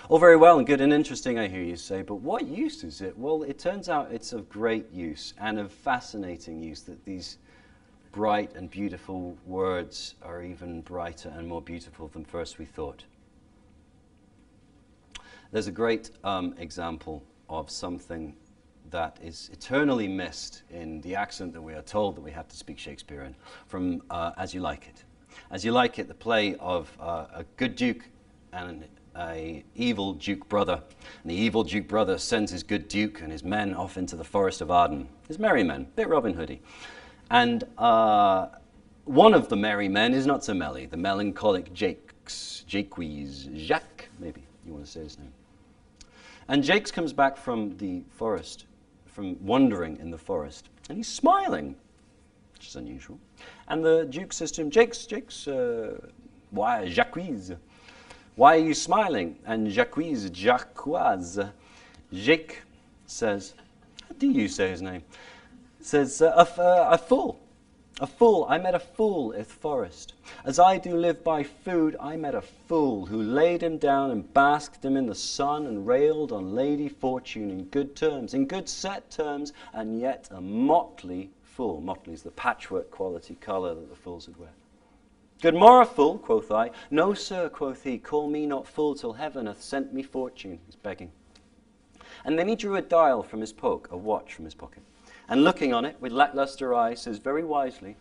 All very well and good and interesting, I hear you say, but what use is it? Well, it turns out it's of great use and of fascinating use, that these bright and beautiful words are even brighter and more beautiful than first we thought. There's a great example of something that is eternally missed in the accent that we are told that we have to speak Shakespeare in, from As You Like It. As You Like It, the play of a good duke and an evil duke brother. And the evil duke brother sends his good duke and his men off into the forest of Arden. His merry men, bit Robin Hoody. And one of the merry men is not so merry, the melancholic Jacques, maybe you want to say his name. And Jacques comes back from the forest, from wandering in the forest, and he's smiling, which is unusual. And the duke says to him, Jacques, why, Jacques, why are you smiling? And Jacques says, how do you say his name? Says, a fool. A fool. I met a fool in the forest. As I do live by food, I met a fool who laid him down and basked him in the sun and railed on Lady Fortune in good terms, in good set terms, and yet a motley fool. Motley is the patchwork quality colour that the fools would wear. Good morrow, fool, quoth I. No, sir, quoth he, call me not fool till heaven hath sent me fortune. He's begging. And then he drew a dial from his poke, a watch from his pocket, and looking on it with lacklustre eye, says very wisely,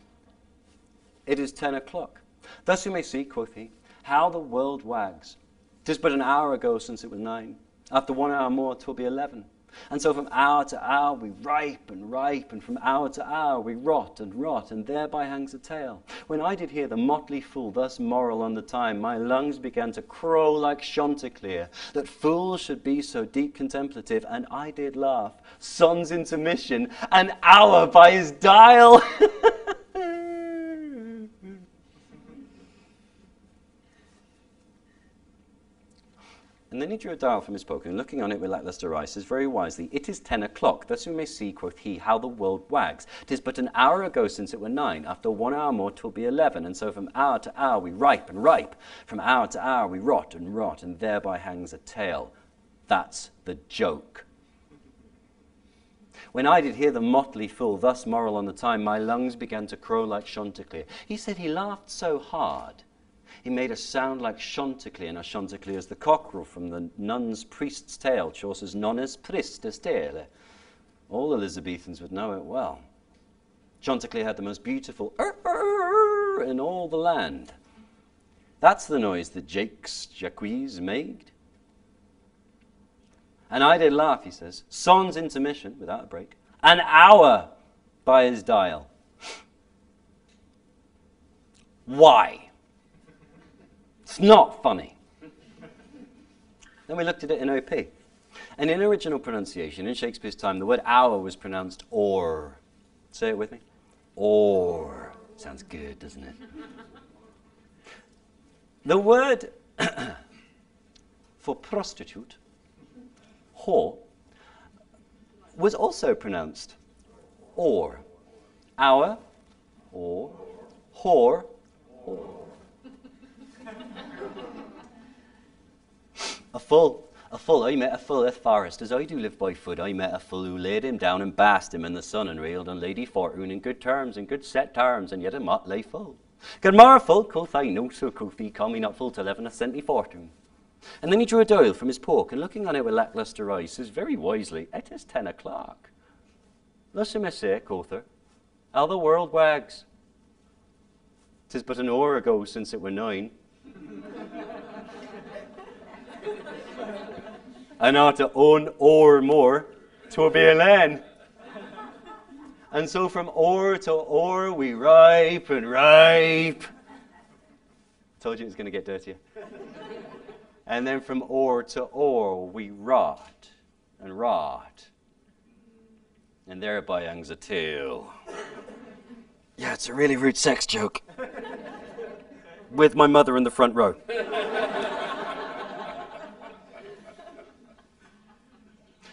it is 10 o'clock. Thus you may see, quoth he, how the world wags. 'Tis but an hour ago since it was 9. After 1 hour more 'twill be 11. And so from hour to hour we ripe, and from hour to hour we rot, and thereby hangs a tale. When I did hear the motley fool thus moral on the time, my lungs began to crow like Chanticleer, that fools should be so deep contemplative, and I did laugh, son's intermission, an hour by his dial. And then he drew a dial from his pocket, and looking on it with lacklustre eye, says very wisely, it is 10 o'clock. Thus we may see, quoth he, how the world wags. 'Tis but an hour ago since it were 9. After 1 hour more 'twill be 11. And so from hour to hour we ripe, from hour to hour we rot, and thereby hangs a tale. That's the joke. When I did hear the motley fool thus moral on the time, my lungs began to crow like Chanticleer. He said he laughed so hard, he made a sound like Chanticleer. Now Chanticleer is the cockerel from the Nun's Priest's Tale, Chaucer's Nonnes Priest's Tale. All Elizabethans would know it well. Chanticleer had the most beautiful in all the land. That's the noise that Jacques made. And I did laugh, he says, sans intermission, without a break, an hour by his dial. Why? It's not funny. Then we looked at it in OP. And in original pronunciation, in Shakespeare's time, the word hour was pronounced or. Say it with me. Or. Sounds good, doesn't it? The word for prostitute, whore, was also pronounced or. Hour, or, whore, or. A fool, I met a fool at forest, as I do live by foot. I met a fool who laid him down and basked him in the sun and railed on Lady Fortune in good terms, in good set terms, and yet a motley fool. Good morrow, fool, quoth I. No, sir, quoth he, call me not fool till 11 hath sent me fortune. And then he drew a dial from his poke, and looking on it with lacklustre eyes, says very wisely, it is 10 o'clock. Thus you may say, quoth her, how the world wags. 'Tis but an hour ago since it were 9. And after 1 hour more, 'twill be 11. And so from hour to hour we ripe. Told you it was going to get dirtier. And then from hour to hour we rot. And thereby hangs a tale. Yeah, it's a really rude sex joke. With my mother in the front row.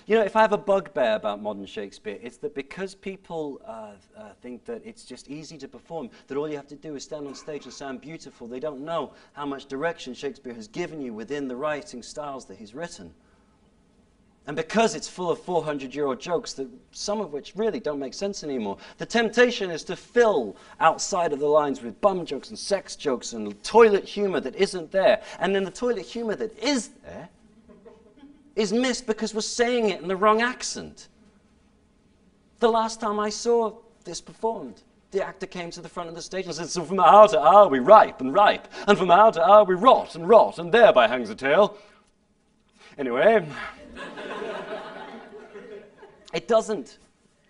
You know, if I have a bugbear about modern Shakespeare, it's that because people think that it's just easy to perform, that all you have to do is stand on stage and sound beautiful, they don't know how much direction Shakespeare has given you within the writing styles that he's written. And because it's full of 400-year-old jokes, that some of which really don't make sense anymore, the temptation is to fill outside of the lines with bum jokes and sex jokes and toilet humor that isn't there. And then the toilet humor that is there is missed because we're saying it in the wrong accent. The last time I saw this performed, the actor came to the front of the stage and said, "So from hour to hour we ripe, and from hour to hour we rot, and thereby hangs a tale." Anyway, it doesn't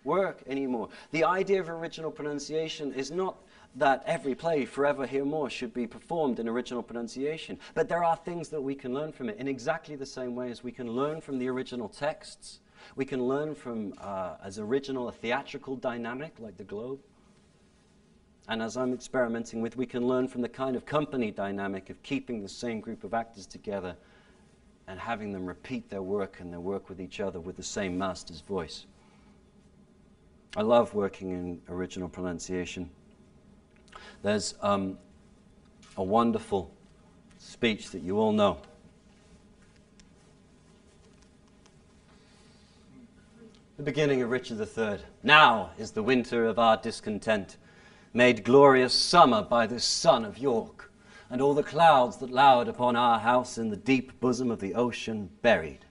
work anymore. The idea of original pronunciation is not that every play, Forever Hear More, should be performed in original pronunciation. But there are things that we can learn from it in exactly the same way as we can learn from the original texts. We can learn from, as original, a theatrical dynamic like the Globe. And as I'm experimenting with, we can learn from the kind of company dynamic of keeping the same group of actors together and having them repeat their work and their work with each other with the same master's voice. I love working in original pronunciation. There's a wonderful speech that you all know. The beginning of Richard III. "Now is the winter of our discontent, made glorious summer by this son of York, and all the clouds that lowered upon our house in the deep bosom of the ocean buried.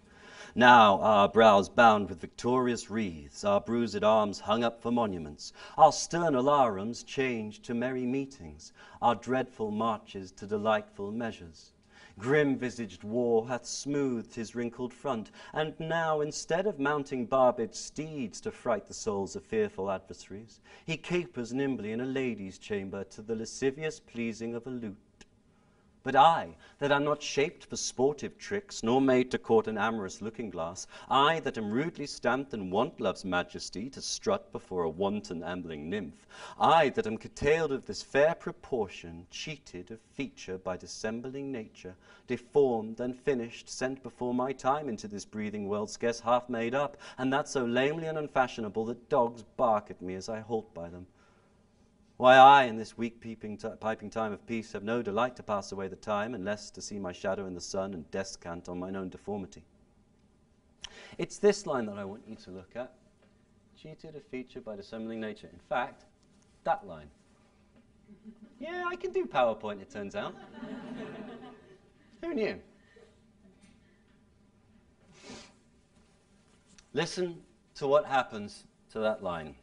Now our brows bound with victorious wreaths, our bruised arms hung up for monuments, our stern alarums changed to merry meetings, our dreadful marches to delightful measures. Grim-visaged war hath smoothed his wrinkled front, and now, instead of mounting barbed steeds to fright the souls of fearful adversaries, he capers nimbly in a lady's chamber to the lascivious pleasing of a lute. But I, that am not shaped for sportive tricks, nor made to court an amorous looking-glass, I, that am rudely stamped and want love's majesty to strut before a wanton ambling nymph, I, that am curtailed of this fair proportion, cheated of feature by dissembling nature, deformed and finished, sent before my time into this breathing world scarce half made up, and that so lamely and unfashionable that dogs bark at me as I halt by them. Why, I, in this weak piping time of peace, have no delight to pass away the time, unless to see my shadow in the sun and descant on mine own deformity." It's this line that I want you to look at. Cheated of feature by dissembling nature. In fact, that line. Yeah, I can do PowerPoint, it turns out. Who knew? Listen to what happens to that line,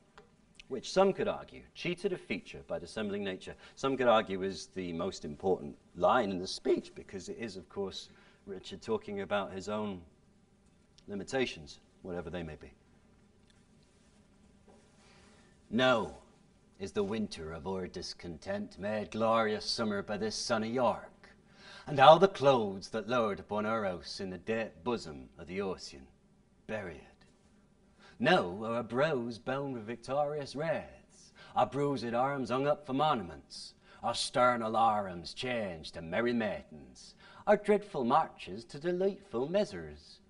which some could argue, cheated of feature by dissembling nature, some could argue is the most important line in the speech, because it is, of course, Richard talking about his own limitations, whatever they may be. "No is the winter of our discontent, made glorious summer by this son of York, and all the clouds that lowered upon our house in the deep bosom of the ocean buried. Now our brows bound with victorious wreaths, our bruised arms hung up for monuments, our stern alarums changed to merry maidens, our dreadful marches to delightful measures.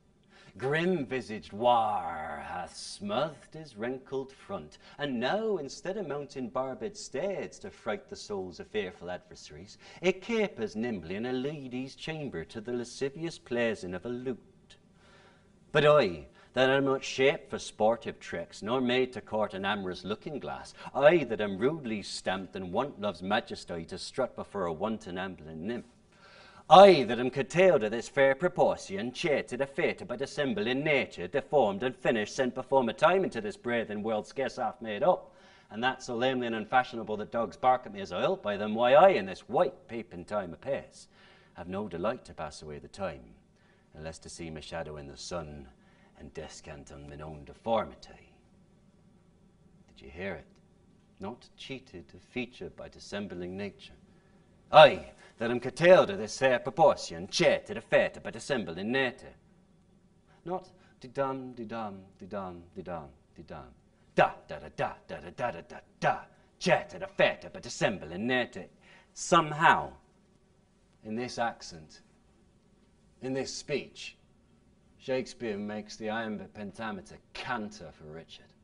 Grim-visaged war hath smoothed his wrinkled front, and now, instead of mounting barbed steeds to fright the souls of fearful adversaries, it capers nimbly in a lady's chamber to the lascivious pleasing of a lute. But I, that am not shaped for sportive tricks, nor made to court an amorous looking-glass, I, that am rudely stamped and want love's majesty to strut before a wanton ambling nymph, I, that am curtailed of this fair proportion, cheated of fate by dissembling nature, deformed and finished, sent before my time into this breathing world scarce half made up, and that so lamely and unfashionable that dogs bark at me as I halt by them, why I, in this white peeping time apace, have no delight to pass away the time, unless to see my shadow in the sun, and descant on mine own deformity." Did you hear it? Not cheated of feature by dissembling nature. I, that am curtailed of this fair proportion, cheated of fate by dissembling nature. Not de-dum, de-dum, de-dum, de-dum, de-dum. Da-da-da-da-da-da-da-da-da, cheated of fate by dissembling nature. Somehow, in this accent, in this speech, Shakespeare makes the iambic pentameter canter for Richard.